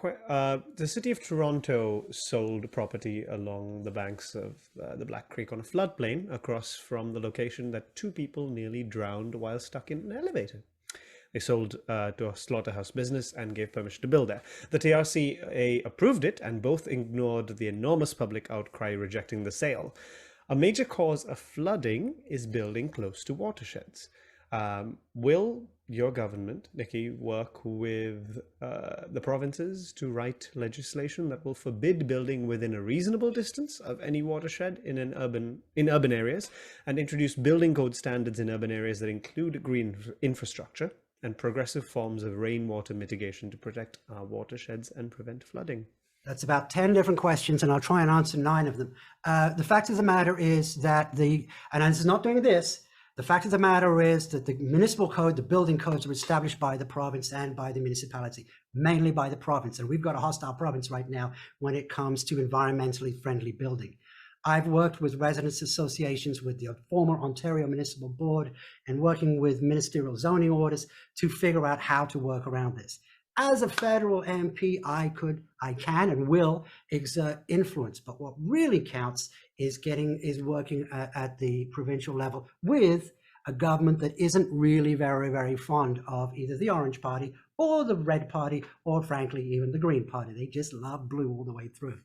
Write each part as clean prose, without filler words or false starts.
the city of Toronto sold property along the banks of the Black Creek on a floodplain across from the location that two people nearly drowned while stuck in an elevator. They sold to a slaughterhouse business and gave permission to build there. The TRCA approved it, and both ignored the enormous public outcry rejecting the sale. A major cause of flooding is building close to watersheds. Will your government, Nikki, work with the provinces to write legislation that will forbid building within a reasonable distance of any watershed in urban areas, and introduce building code standards in urban areas that include green infrastructure and progressive forms of rainwater mitigation to protect our watersheds and prevent flooding? That's about 10 different questions, and I'll try and answer 9 of them. The fact of the matter is that and this is not doing this, the fact of the matter is that the municipal code, the building codes, are established by the province and by the municipality, mainly by the province. And we've got a hostile province right now when it comes to environmentally friendly building. I've worked with residents associations, with the former Ontario Municipal Board, and working with ministerial zoning orders to figure out how to work around this. As a federal MP, I can and will exert influence, but what really counts is working at the provincial level with a government that isn't really very, very fond of either the Orange Party or the Red Party, or frankly, even the Green Party. They just love blue all the way through.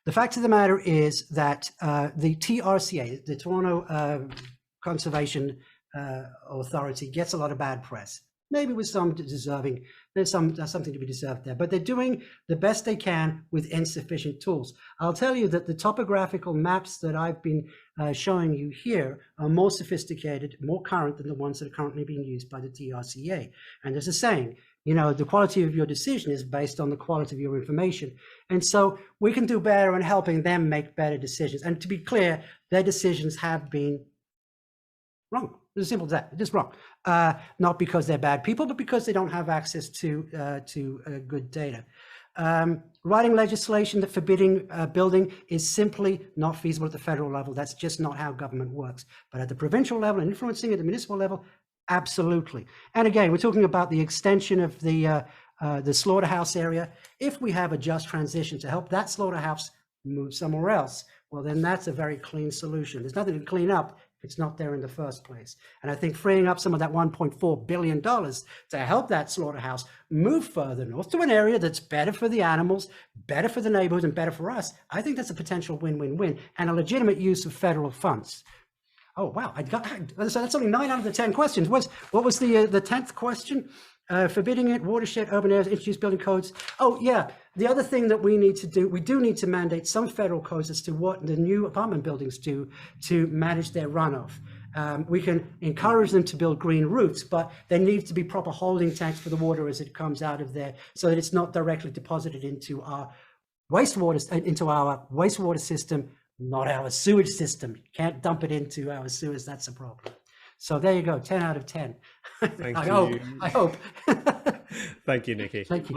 The fact of the matter is that the TRCA, the Toronto Conservation Authority, gets a lot of bad press. Maybe with some deserving, there's something to be deserved there, but they're doing the best they can with insufficient tools. I'll tell you that the topographical maps that I've been showing you here are more sophisticated, more current than the ones that are currently being used by the TRCA. And there's a saying, you know, the quality of your decision is based on the quality of your information. And so we can do better in helping them make better decisions. And to be clear, their decisions have been wrong. It's as simple as that. Just wrong. Not because they're bad people, but because they don't have access to good data. Writing legislation that forbidding building is simply not feasible at the federal level. That's just not how government works. But at the provincial level and influencing at the municipal level, absolutely. And again, we're talking about the extension of the slaughterhouse area. If we have a just transition to help that slaughterhouse move somewhere else, well, then that's a very clean solution. There's nothing to clean up if it's not there in the first place. And I think freeing up some of that $1.4 billion to help that slaughterhouse move further north to an area that's better for the animals, better for the neighborhoods, and better for us, I think that's a potential win-win-win and a legitimate use of federal funds. Oh, wow. So that's only 9 out of the 10 questions. What was the 10th question? Forbidding it, watershed, urban areas, introduce building codes. Oh, yeah. The other thing that we need to do, we do need to mandate some federal codes as to what the new apartment buildings do to manage their runoff. We can encourage them to build green roofs, but there needs to be proper holding tanks for the water as it comes out of there, so that it's not directly deposited into our wastewater system, not our sewage system. You can't dump it into our sewers. That's a problem. So there you go, 10 out of 10. Thank you. I hope. Thank you, Nikki. Thank you.